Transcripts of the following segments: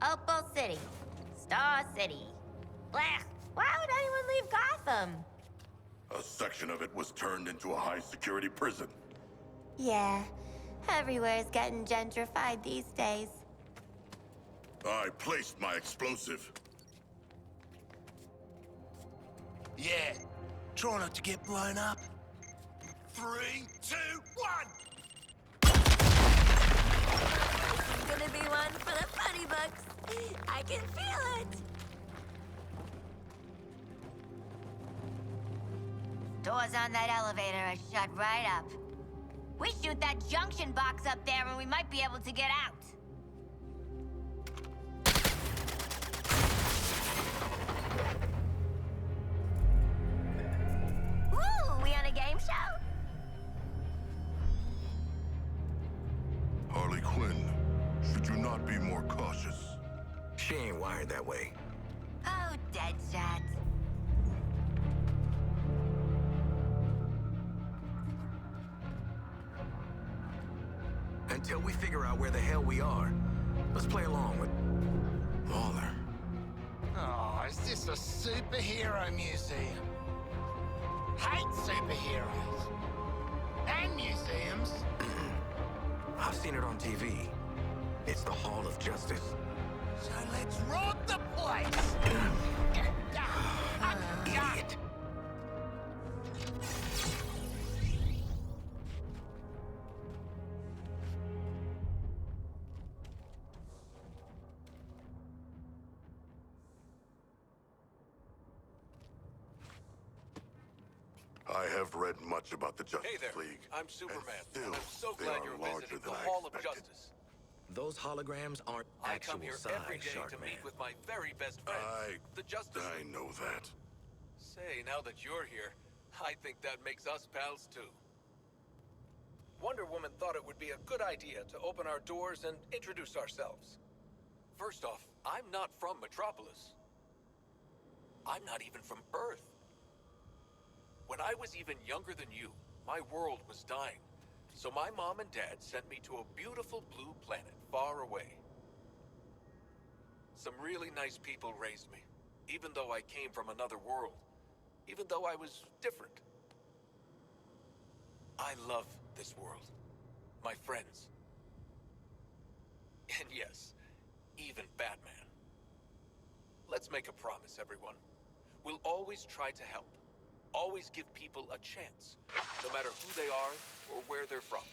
Opal City. Star City. Blech! Why would anyone leave Gotham? A section of it was turned into a high-security prison. Yeah, everywhere's getting gentrified these days. I placed my explosive. Yeah. Try not to get blown up. 3, 2, 1! It's gonna be one for the funny books. I can feel it. Doors on that elevator are shut right up. We shoot that junction box up there and we might be able to get out. Ooh, we on a game show? Harley Quinn, should you not be more cautious? She ain't wired that way. Oh, Deadshot. Until we figure out where the hell we are, let's play along with Waller. Oh, is this a superhero museum? Hate superheroes. And museums. I've seen it on TV. It's the Hall of Justice. So let's rob the place! Idiot. I have read much about the Justice Hey there, League. I'm Superman, and and I'm so they glad are you're larger visiting than the I Hall of expected. Justice. Those holograms aren't I actual come here size, every day to Sharkman. meet with my very best friends, the Justice I League. know that. Say, now that you're here, I think that makes us pals too. Wonder Woman thought it would be a good idea to open our doors and introduce ourselves. First off, I'm not from Metropolis. I'm not even from Earth. When I was even younger than you, my world was dying. So my mom and dad sent me to a beautiful blue planet far away. Some really nice people raised me, even though I came from another world, even though I was different. I love this world, my friends, and yes, even Batman. Let's make a promise, everyone. We'll always try to help. Always give people a chance, no matter who they are or where they're from.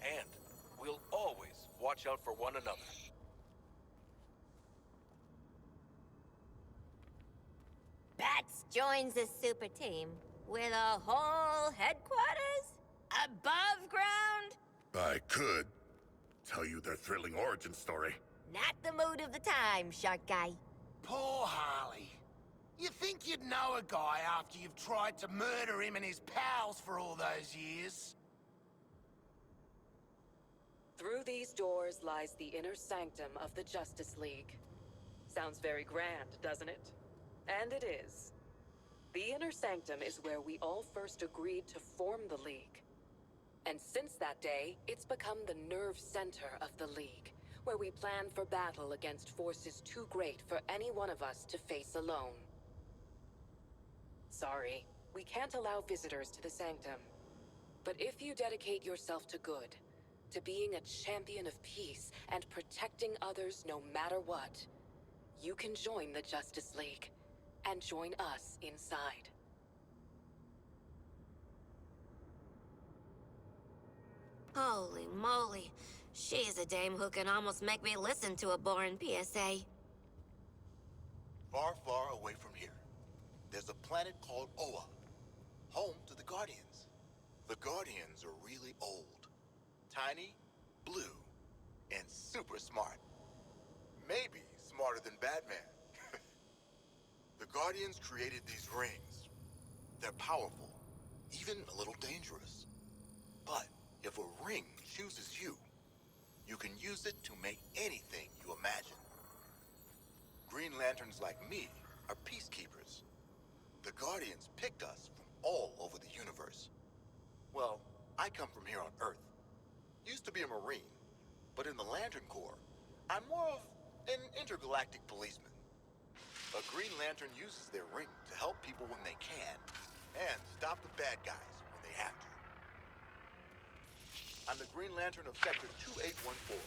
And we'll always watch out for one another. Bats joins the super team with a whole headquarters above ground. I could tell you their thrilling origin story. Not the mood of the time, Shark Guy. Poor Harley. You think you'd know a guy after you've tried to murder him and his pals for all those years? Through these doors lies the inner sanctum of the Justice League. Sounds very grand, doesn't it? And it is. The inner sanctum is where we all first agreed to form the League. And since that day, it's become the nerve center of the League, where we plan for battle against forces too great for any one of us to face alone. Sorry, we can't allow visitors to the sanctum. But if you dedicate yourself to good, to being a champion of peace and protecting others no matter what, you can join the Justice League and join us inside. Holy moly. She's a dame who can almost make me listen to a boring PSA. Far, far away from here, there's a planet called Oa, home to the Guardians. The Guardians are really old, tiny, blue, and super smart. Maybe smarter than Batman. The Guardians created these rings. They're powerful, even a little dangerous. But if a ring chooses you, you can use it to make anything you imagine. Green Lanterns like me are peacekeepers. The Guardians picked us from all over the universe. Well, I come from here on Earth. Used to be a Marine, but in the Lantern Corps, I'm more of an intergalactic policeman. A Green Lantern uses their ring to help people when they can, and stop the bad guys when they have to. I'm the Green Lantern of Sector 2814,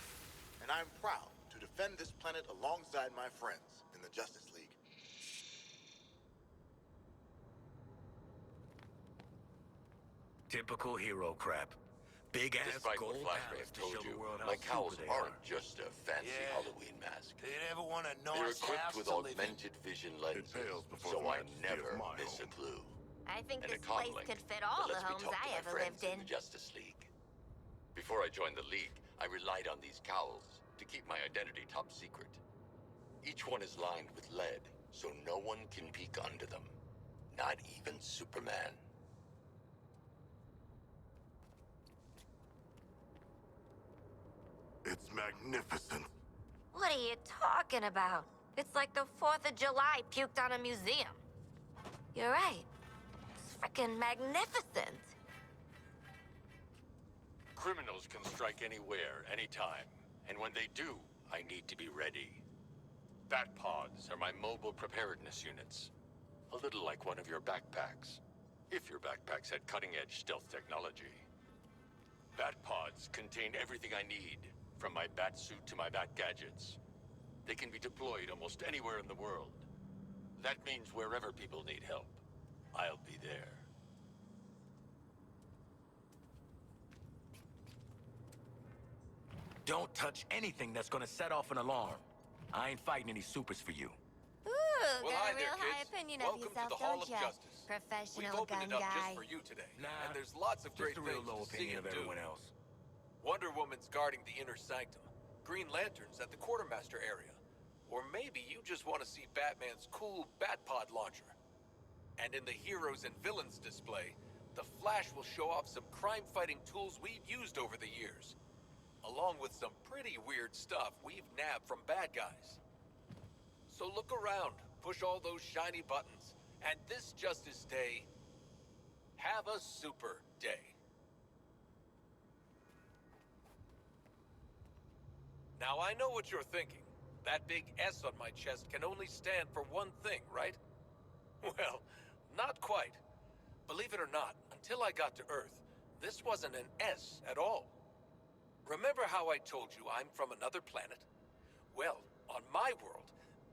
and I'm proud to defend this planet alongside my friends in the Justice League. Typical hero crap. Big ass Despite what gold Flashbang palace to told show you, the world how my cows super they aren't are. just a fancy Yeah. Halloween mask. Who'd ever want a They're nice equipped house with to live in? augmented vision lenses, pales before so the I majesty never of my miss a home. clue. I think And a this place comlink could fit that all the lets me homes talk to I my ever friends lived in. the Justice League. Before I joined the League, I relied on these cowls to keep my identity top secret. Each one is lined with lead, so no one can peek under them. Not even Superman. It's magnificent. What are you talking about? It's like the 4th of July puked on a museum. You're right. It's frickin' magnificent. Criminals can strike anywhere, anytime. And when they do, I need to be ready. Bat pods are my mobile preparedness units. A little like one of your backpacks. If your backpacks had cutting-edge stealth technology. Bat pods contain everything I need, from my bat suit to my bat gadgets. They can be deployed almost anywhere in the world. That means wherever people need help, I'll be there. Don't touch anything that's gonna set off an alarm. I ain't fighting any supers for you. Ooh, Well, got hi a real there, high kids. opinion Welcome of yourself, to the Hall don't of ya? Justice. We've Professional opened gun it up guy. just for you today. Nah, and there's lots of great Just a real things low to see opinion and of do. everyone else. Wonder Woman's guarding the inner sanctum. Green Lantern's at the quartermaster area. Or maybe you just want to see Batman's cool Batpod launcher. And in the heroes and villains display, the Flash will show off some crime-fighting tools we've used over the years, along with some pretty weird stuff we've nabbed from bad guys. So look around, push all those shiny buttons, and this Justice Day, have a super day. Now I know what you're thinking. That big S on my chest can only stand for one thing, right? Well, not quite. Believe it or not, until I got to Earth, this wasn't an S at all. Remember how I told you I'm from another planet? Well, on my world,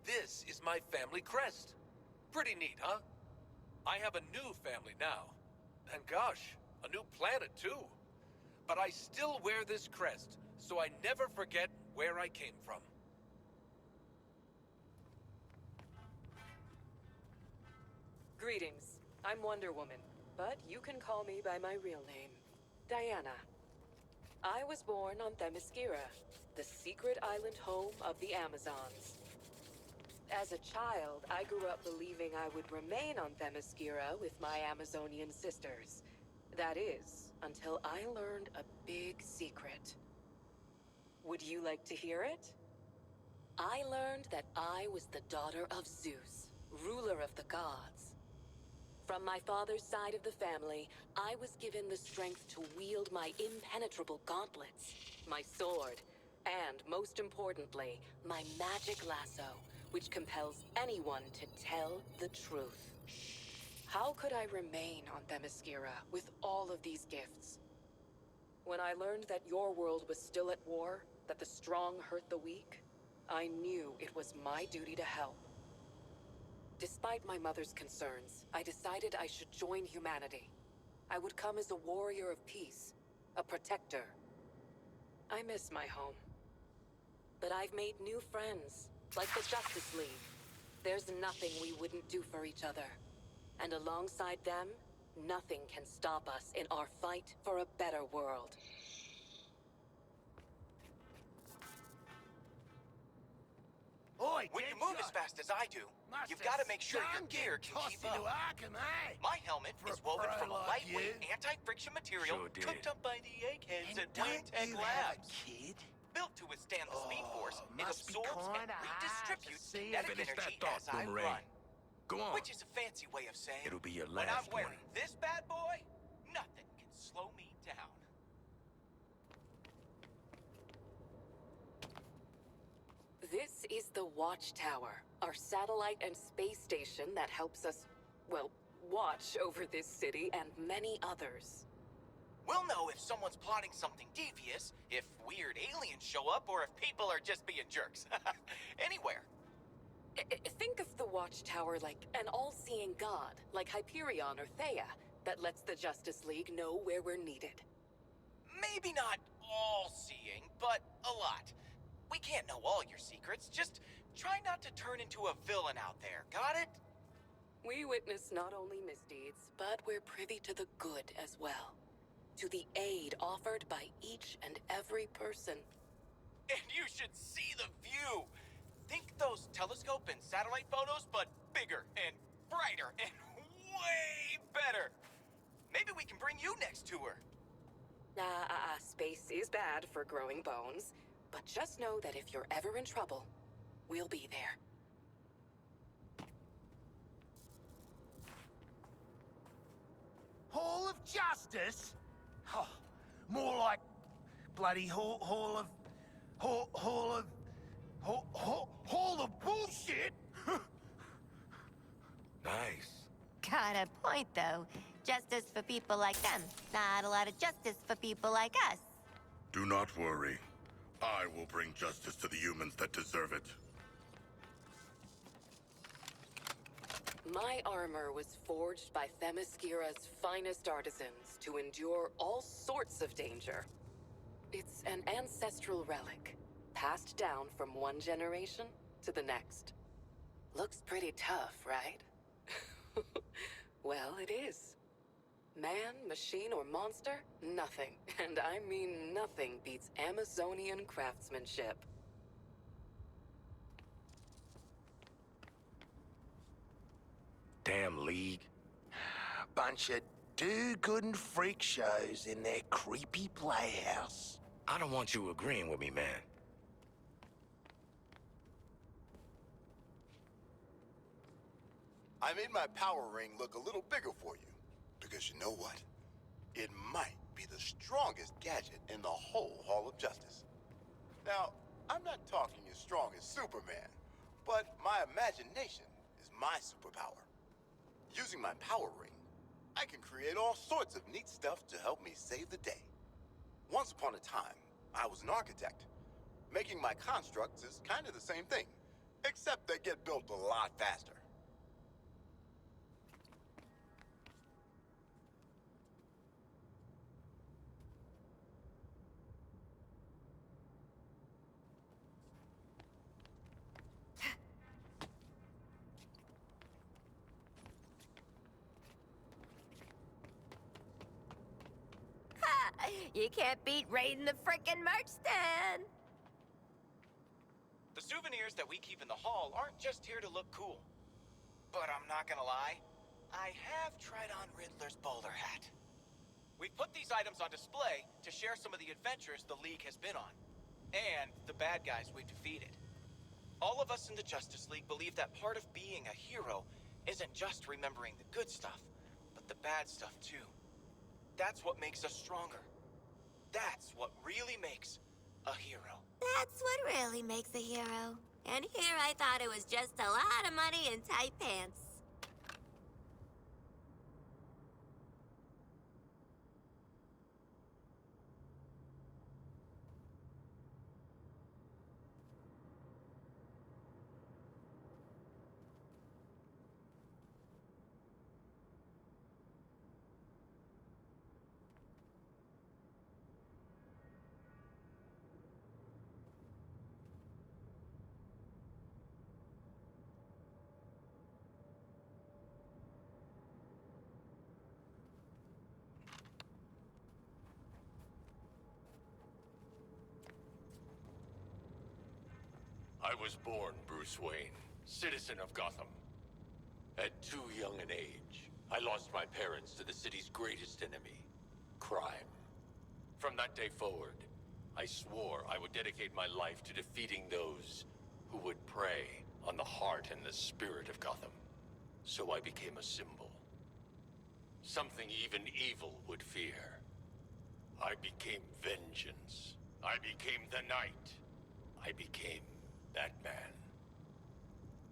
this is my family crest. Pretty neat, huh? I have a new family now. And gosh, a new planet too. But I still wear this crest, so I never forget where I came from. Greetings. I'm Wonder Woman, but you can call me by my real name, Diana. I was born on Themyscira, the secret island home of the Amazons. As a child, I grew up believing I would remain on Themyscira with my Amazonian sisters. That is, until I learned a big secret. Would you like to hear it? I learned that I was the daughter of Zeus, ruler of the gods. From my father's side of the family, I was given the strength to wield my impenetrable gauntlets, my sword, and most importantly, my magic lasso, which compels anyone to tell the truth. How could I remain on Themyscira with all of these gifts? When I learned that your world was still at war, that the strong hurt the weak, I knew it was my duty to help. Despite my mother's concerns, I decided I should join humanity. I would come as a warrior of peace, a protector. I miss my home. But I've made new friends, like the Justice League. There's nothing we wouldn't do for each other. And alongside them, nothing can stop us in our fight for a better world. Oi, When you move as fast as I do, you've got to make sure your gear can keep up. Arkham, eh? My helmet For is a woven pro from a like lightweight, you. anti-friction material Sure did. cooked up by the eggheads And at don't Waytech you have a Labs. kid? Built to withstand the Speed Force, it must be absorbs and kinda hard to redistributes see kinetic Finish that energy thought, as I Boomerang. run. Go on. Which is a fancy way of saying, It'll be your when I'm last one. wearing this bad boy, nothing can slow me down. This is the Watchtower, our satellite and space station that helps us, well, watch over this city and many others. We'll know if someone's plotting something devious, if weird aliens show up, or if people are just being jerks. Anywhere. Think of the Watchtower like an all-seeing god, like Hyperion or Theia, that lets the Justice League know where we're needed. Maybe not all-seeing, but a lot. We can't know all your secrets. Just try not to turn into a villain out there, got it? We witness not only misdeeds, but we're privy to the good as well. To the aid offered by each and every person. And you should see the view! Think those telescope and satellite photos, but bigger and brighter and way better! Maybe we can bring you next tour. Space is bad for growing bones, but just know that if you're ever in trouble, we'll be there. Hall of Justice? Oh, more like bloody hall of bullshit. Nice. Got a point, though. Justice for people like them. Not a lot of justice for people like us. Do not worry. I will bring justice to the humans that deserve it. My armor was forged by Themyscira's finest artisans to endure all sorts of danger. It's an ancestral relic, passed down from one generation to the next. Looks pretty tough, right? Well, it is. Man, machine, or monster, nothing, and I mean nothing, beats Amazonian craftsmanship. Damn League. Bunch of do-good freak shows in their creepy playhouse. I don't want you agreeing with me, man. I made my power ring look a little bigger for you. Because you know what? It might be the strongest gadget in the whole Hall of Justice. Now, I'm not talking as strong as Superman, but my imagination is my superpower. Using my power ring, I can create all sorts of neat stuff to help me save the day. Once upon a time, I was an architect. Making my constructs is kind of the same thing, except they get built a lot faster. You can't beat raiding the frickin' merch stand! The souvenirs that we keep in the hall aren't just here to look cool. But I'm not gonna lie, I have tried on Riddler's bowler hat. We've put these items on display to share some of the adventures the League has been on, and the bad guys we've defeated. All of us in the Justice League believe that part of being a hero isn't just remembering the good stuff, but the bad stuff too. That's what makes us stronger. That's what really makes a hero. That's what really makes a hero. And here I thought it was just a lot of money and tight pants. I was born Bruce Wayne, citizen of Gotham. At too young an age, I lost my parents to the city's greatest enemy, crime. From that day forward, I swore I would dedicate my life to defeating those who would prey on the heart and the spirit of Gotham. So I became a symbol. Something even evil would fear. I became vengeance. I became the Knight. I became That man.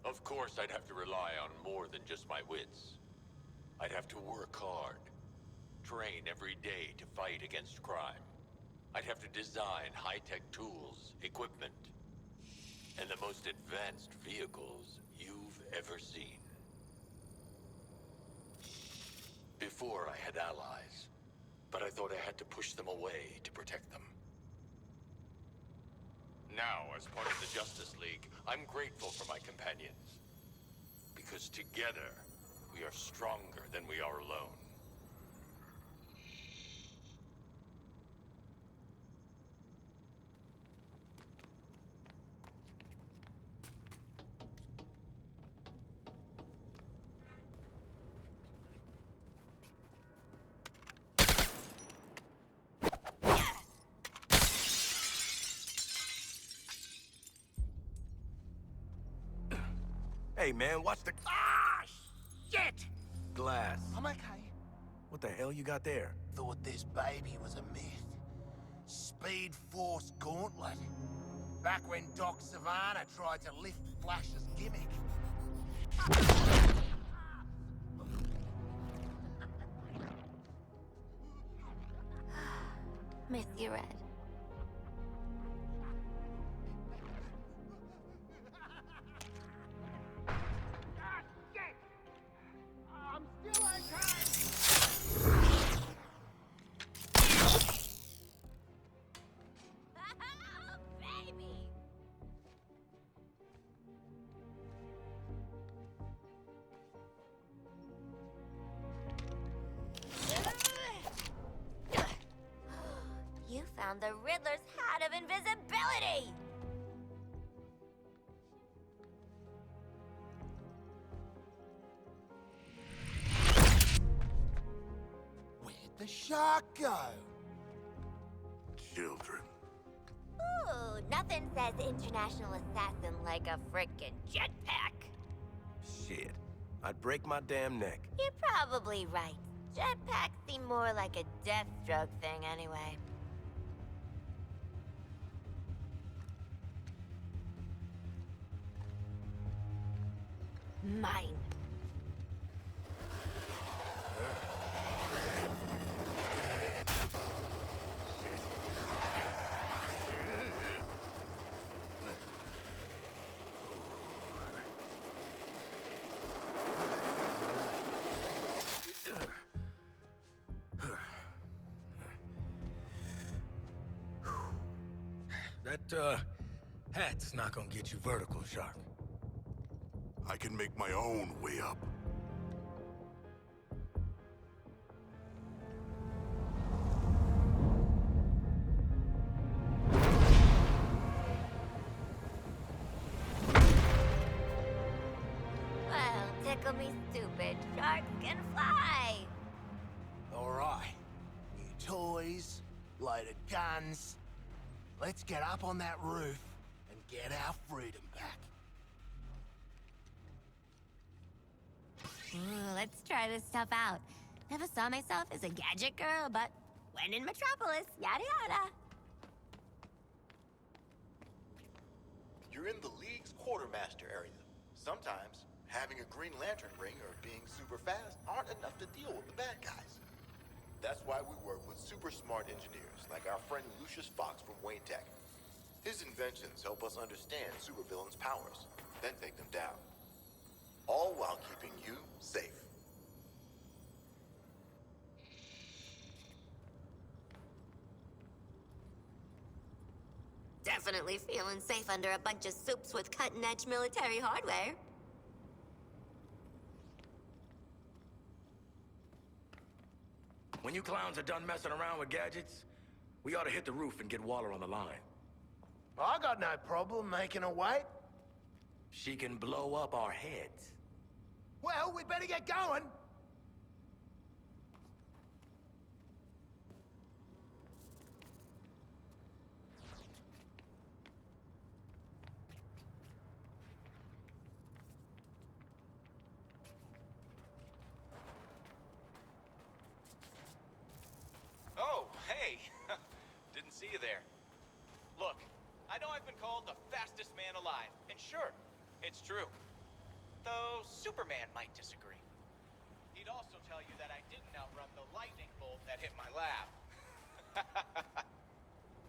Of course, I'd have to rely on more than just my wits. I'd have to work hard, train every day to fight against crime. I'd have to design high-tech tools, equipment, and the most advanced vehicles you've ever seen. Before I had allies, but I thought I had to push them away to protect them. Now, as part of the Justice League, I'm grateful for my companions. Because together, we are stronger than we are alone. Hey, man, watch the Ah, shit! glass. I'm okay. What the hell you got there? Thought this baby was a myth. Speed Force Gauntlet. Back when Doc Savannah tried to lift Flash's gimmick. Miss you, Red. Ah, shit! I'm still okay! Baby! You found the Riddler's hat of invisibility! Where'd the shark go? Children. Ooh, nothing says international assassin like a frickin' jetpack. Shit. I'd break my damn neck. You're probably right. Jetpacks seem more like a Deathstroke thing anyway. Mine. That, hat's not gonna get you vertical, Shark. I can make my own way up. Well, tickle me stupid. Sharks can fly. All right. New toys, loaded guns. Let's get up on that roof and get our freedom back. Ooh, let's try this stuff out. Never saw myself as a gadget girl, but when in Metropolis, yada yada. You're in the League's quartermaster area. Sometimes, having a Green Lantern ring or being super fast aren't enough to deal with the bad guys. That's why we work with super smart engineers like our friend Lucius Fox from Wayne Tech. His inventions help us understand supervillains' powers, then take them down. All while keeping you safe. Definitely feeling safe under a bunch of soups with cutting-edge military hardware. When you clowns are done messing around with gadgets, we ought to hit the roof and get Waller on the line. I got no problem making her wait. She can blow up our heads. Well, we better get going. Oh, hey! Didn't see you there. Look, I know I've been called the fastest man alive, sure, it's true. Though Superman might disagree. He'd also tell you that I didn't outrun the lightning bolt that hit my lab.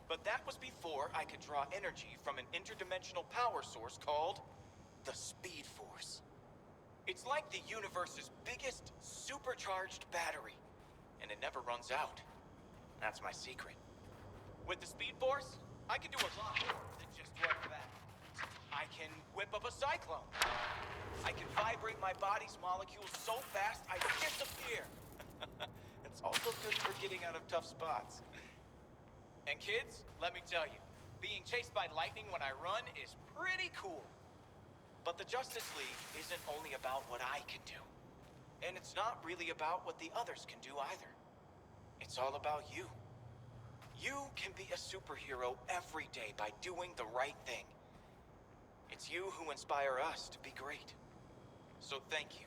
But that was before I could draw energy from an interdimensional power source called the Speed Force. It's like the universe's biggest supercharged battery, and it never runs out. That's my secret. With the Speed Force, I can do a lot more than just work that. I can whip up a cyclone. I can vibrate my body's molecules so fast I disappear. It's also good for getting out of tough spots. And kids, let me tell you, being chased by lightning when I run is pretty cool. But the Justice League isn't only about what I can do. And it's not really about what the others can do either. It's all about you. You can be a superhero every day by doing the right thing. It's you who inspire us to be great. So thank you.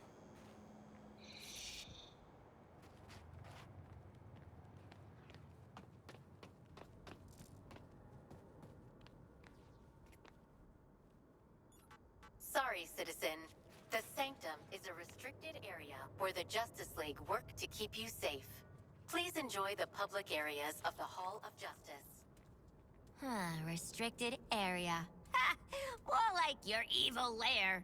Sorry, citizen. The Sanctum is a restricted area where the Justice League work to keep you safe. Please enjoy the public areas of the Hall of Justice. Restricted area. Ha! More like your evil lair.